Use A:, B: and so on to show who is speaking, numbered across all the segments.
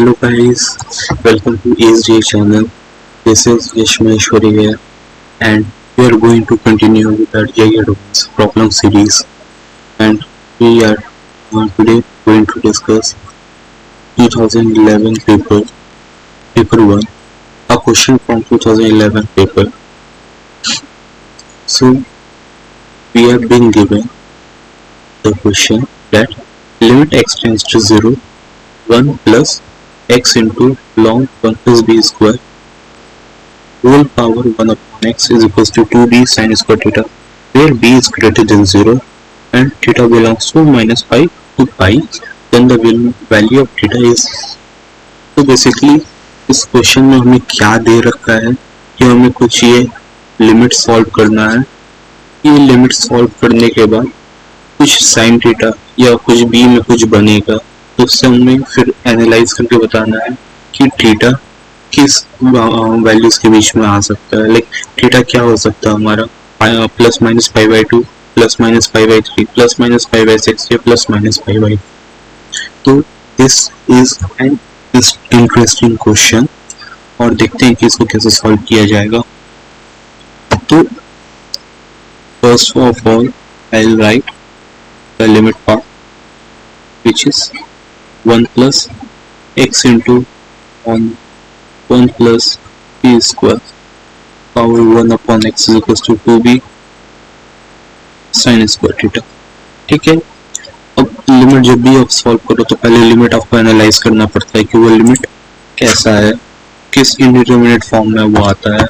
A: Hello guys, welcome to ESG channel. This is Yashmeshwari here, and we are going to continue with our JEE Advanced problem series. And we are today going to discuss 2011 paper 1, a question from 2011 paper. So we have been given the question that limit x tends to 0, 1 plus x into log 1 plus b square whole power 1 upon x is equals to 2b sin square theta, where b is greater than 0 and theta belongs to minus pi to pi, then the value of theta is. तो basically इस question में हमें क्या दे रखा है कि हमें कुछ ये लिमिट सॉल्व करना है. ये लिमिट सॉल्व करने के बाद कुछ साइन थीटा या कुछ b में कुछ बनेगा, तो उससे हमें फिर एनालाइज करके बताना है कि थीटा किस वैल्यूज के बीच में आ सकता है. लाइक थीटा क्या हो सकता है हमारा plus minus pi by 2, plus minus pi by 3, plus minus pi by 6 या प्लस माइनस पाई बाई. तो this is an interesting question और देखते हैं कि इसको कैसे सॉल्व किया जाएगा. तो first of all I will write the limit part which is 1 plus x into 1 plus b square power 1 upon x is equals to 2b sin square theta. ठीक है, अब लिमिट जब भी आप सॉल्व करो तो पहले लिमिट आपको एनालाइज करना पड़ता है कि वो लिमिट कैसा है, किस इंडिटरमिनेट फॉर्म में वो आता है.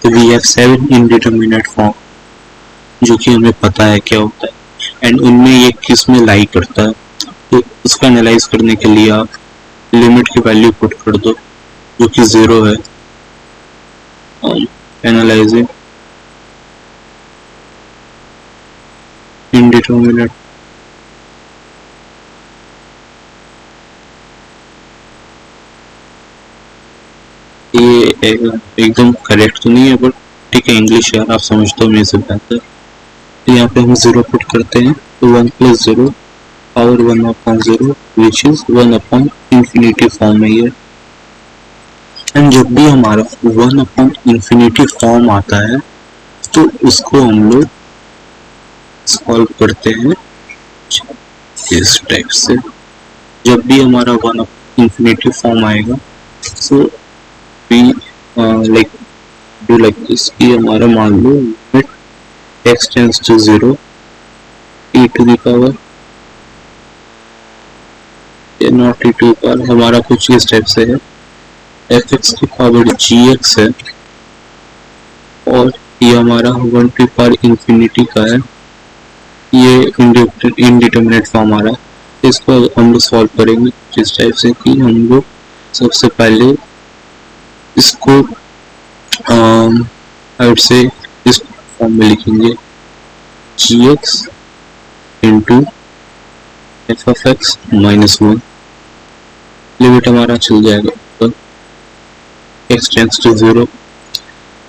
A: तो वी हैव 7 इंडिटरमिनेट फॉर्म जो कि हमें पता है क्या होता है एंड उनमें ये किस में लाई करता है. तो इसको एनालाइज करने के लिए आप लिमिट की वैल्यू पुट कर दो जो कि 0 है. एनालाइजिंग इंडिटरमिनेट ये एकदम करेक्ट तो नहीं है बट ठीक है, इंग्लिश यार आप समझते हो मेरे से बेहतर. तो यहाँ पे हम 0 पुट करते हैं तो 1 plus 0 power 1 upon 0 which is 1 upon infinity form है ये. एंड जब भी हमारा 1 अपॉन इंफिनिटी फॉर्म आता है तो उसको हम लोग सॉल्व करते हैं इस टाइप से. जब भी हमारा 1 अपॉन इंफिनिटी फॉर्म आएगा so we like do like this कि हमारा मान लो limit x tends to 0 e to the power naught e to पर हमारा कुछ इस टाइप से है, fx की पावर gx है और ये हमारा 1 टू पावर इंफिनिटी का है. ये इंडिटरमिनेट फॉर्म आ रहा है. इसको हम लोग सॉल्व करेंगे जिस टाइप से कि हम लोग सबसे पहले इसको आई वुड से इस फॉर्म में लिखेंगे gx into F of x minus 1. Limit हमारा चल जाएगा तो x टेंड्स टू 0.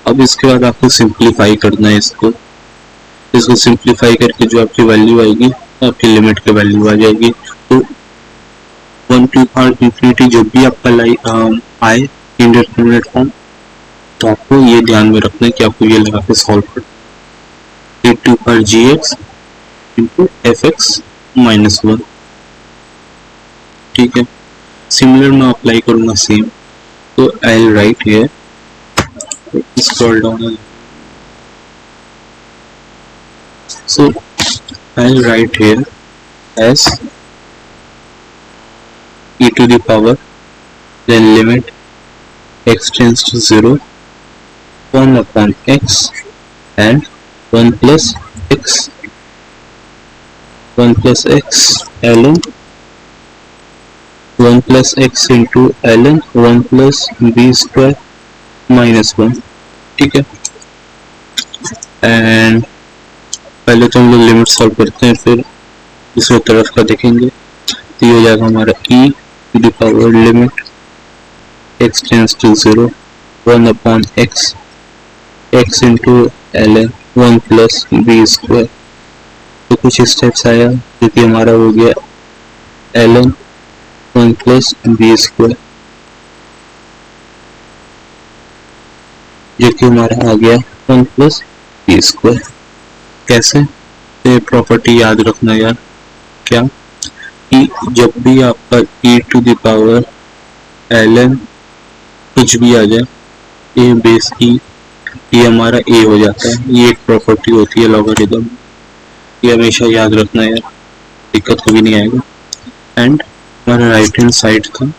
A: अब इसके बाद आपको सिंप्लीफाई करना है इसको सिंप्लीफाई करके जो आपकी वैल्यू आएगी आपकी लिमिट की वैल्यू आ जाएगी. तो 1 टू पावर इंफिनिटी जब भी आपका आए इंडिटरमिनेट फॉर्म तो आपको ये ध्यान में रखना है कि आपको ये लगा के सॉल्व करना है. 2 power gx into F x minus 1. ठीक है, सिमिलर मैं अप्लाई करूंगा सेम. तो I will write here scroll down. So I will write here S e to the power then limit x tends to 0 1 upon x and 1 plus x ln 1 plus x into ln 1 plus b square minus 1. ठीक है, and पहले तो हम लोग limit solve करते हैं फिर दूसरी तरफ का देखेंगे. तो ये हो जाएगा हमारा e to the power limit x tends to 0 1 upon x into ln 1 plus b square. तो कुछ स्टेप्स आया जो कि हमारा हो गया ln 1 plus b square जो कि हमारा आ गया 1 प्लस बी स्क्वायर। कैसे? ये प्रॉपर्टी याद रखना यार, क्या कि जब भी आपका e to the power ln कुछ भी आ जाए a बेस e, ये हमारा a हो जाता है। ये एक प्रॉपर्टी होती है लॉगरिथम, ये हमेशा याद रखना यार, दिक्कत कभी नहीं आएगा। एंड हमारा राइट हैंड साइड था,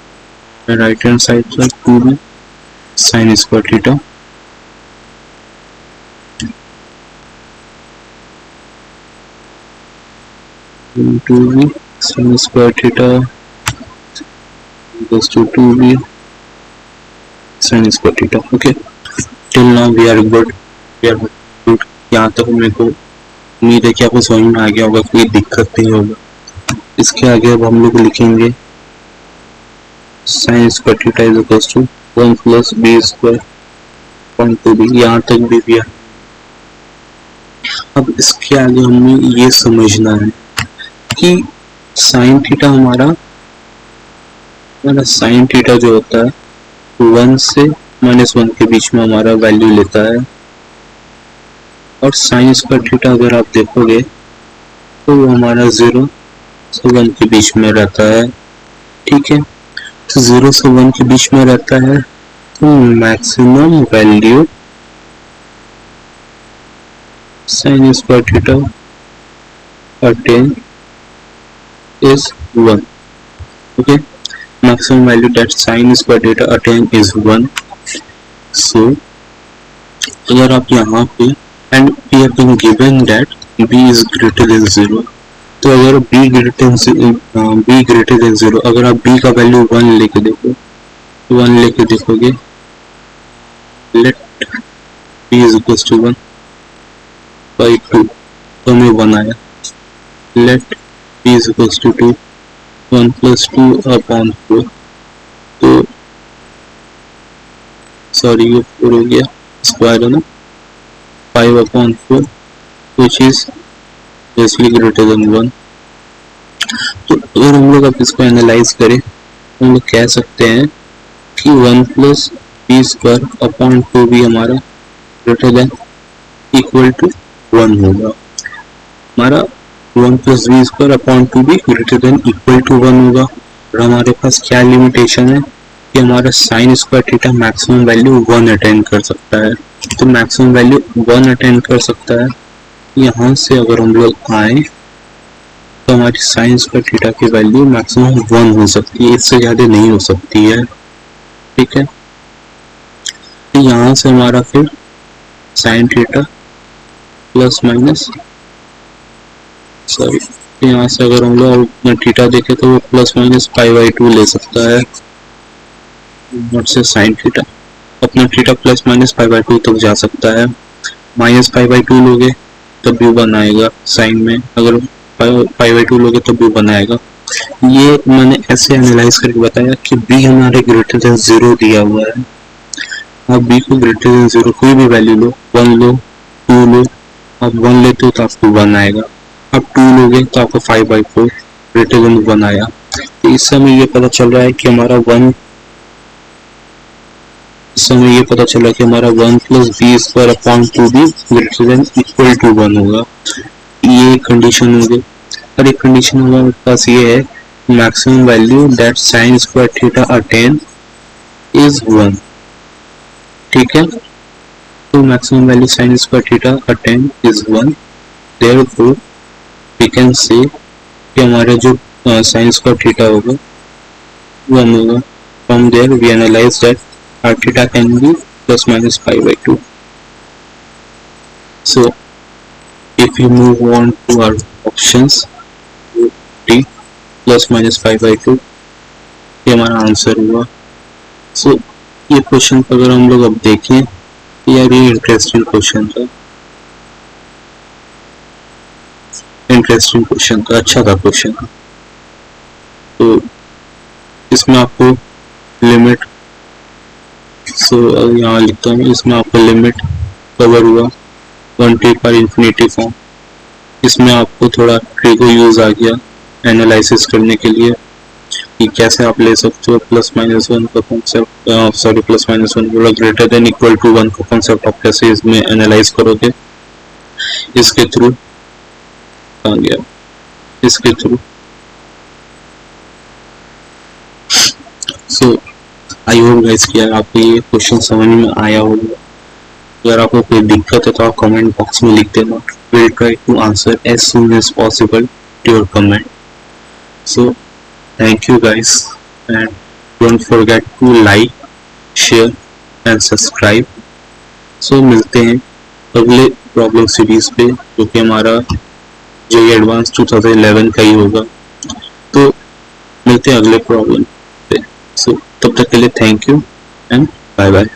A: राइट हैंड साइड था 2b sine square theta, two B sine square theta equals to 2b sin square theta। Okay, till now we are good, we are good. यहाँ तक मेरे को उम्मीद है कि आपको समझ में आ गया होगा, कोई दिक्कत नहीं होगा। इसके आगे अब हम लोग लिखेंगे sin square theta is equals to 1 plus b square upon 2b। यहाँ तक भी है। अब इसके आगे हमें ये समझना है कि sin थीटा हमारा sin थीटा जो होता है 1 से -1 के बीच में हमारा वैल्यू लेता है, और साइन स्क्वायर थीटा अगर आप देखोगे तो वो हमारा 0 से 1 के बीच में रहता है। ठीक है, तो 0 से 1 के बीच में रहता है, तो maximum value sine square theta attain is 1। Okay, maximum value that sin square theta attain is 1। so अगर आप यहाँ पे and we have been given that b is greater than 0, तो अगर b greater than 0 अगर आप b का value 1 लेके देखोगे let b is equals to 1 by 2, तो हमें 1 आया। let b is equals to 2, 1 plus 2 upon 4, तो सॉरी ये 4 हो गया, स्क्वायर है ना, 5 upon 4 which is basically greater than 1। तो अगर हम लोग अब इसको एनालाइज करें, हम लोग कह सकते हैं कि 1 प्लस बी स्क्वायर अपॉन 2 भी हमारा ग्रेटर देन इक्वल टू 1 होगा। हमारा 1 प्लस बी स्क्वायर अपॉन 2 भी ग्रेटर देन इक्वल टू 1 होगा। और हमारे पास क्या लिमिटेशन है कि हमारा sign square theta maximum value 1 attain कर सकता है, तो मैक्सिमम वैल्यू 1 अटेन कर सकता है। यहाँ से अगर हम लोग आए तो हमारी साइन स्क्वायर थीटा की वैल्यू मैक्सिमम 1 हो सकती है, इससे ज़्यादा नहीं हो सकती है। ठीक है, तो यहाँ से हमारा फिर sine theta plus minus sorry, यहाँ से अगर हम लोग थीटा देखें तो वो प्लस माइनस π/2 ले सकता है, नॉट से साइन थीटा, अपना थीटा प्लस माइनस π/2 तक जा सकता है। माइनस π/2 लोगे तब भी 1 आएगा साइन में, अगर π/2 लोगे तब भी 1 आएगा। ये मैंने ऐसे एनालाइज करके बताया कि b हमारे ग्रेटर देन 0 दिया हुआ है। आप b को ग्रेटर देन 0 कोई भी वैल्यू लो, 1 लो, 2 लो, आप 1 लेते हो तो आपको 1 आएगा, आप 2 लोगे तो आपको 5/4 ग्रेटर देन 1 आया। तो इस समय ये पता चल रहा है कि हमारा 1, इस समय ये पता चला कि हमारा 1 प्लस बी स्क्वायर अपॉन 2 भी ग्रेटर देन इक्वल टू 1 होगा। ये कंडीशन हो गई। और एक कंडीशन हमारे पास ये है maximum value that sine square theta attain is 1। ठीक है, तो maximum value sine square theta attain is 1, therefore we can say कि हमारा जो साइन स्क्वायर थीटा होगा 1 होगा। From there we analyse that our theta can be plus minus π/2। so if we move on to our options, t plus minus π/2 ये हमारा answer हुआ। so ये question को अगर हम लोग अब देखें, यार ये इंटरेस्टिंग क्वेश्चन था, इंटरेस्टिंग क्वेश्चन था, अच्छा था क्वेश्चन। तो इसमें आपको लिमिट, सो यहाँ लिखता हूँ, इसमें आपको लिमिट कवर हुआ 1t पर इंफिनिटी फॉर्म। इसमें आपको थोड़ा ट्रिको यूज आ गया एनालिसिस करने के लिए कि कैसे आप ले सकते हो प्लस माइनस 1 का कॉन्सेप्ट। सॉरी प्लस माइनस 1 बोला, ग्रेटर देन इक्वल टू 1 का कॉन्सेप्ट आप कैसे इसमें एनालाइज करोगे, इसके थ्रू आ गया, इसके through. So I hope guys कि आपको ये क्वेश्चन समझ में आया होगा। अगर आपको कोई दिक्कत है तो आप कमेंट बॉक्स में लिख देना, will try to answer as soon as possible to your comment. So thank you guys and don't forget to like, share and subscribe. So मिलते हैं अगले प्रॉब्लम सीरीज पे, जो कि हमारा जेईई एडवांस 2011 का ही होगा। तो मिलते हैं अगले प्रॉब्लम पे। सो तब तक के लिए thank you and bye bye.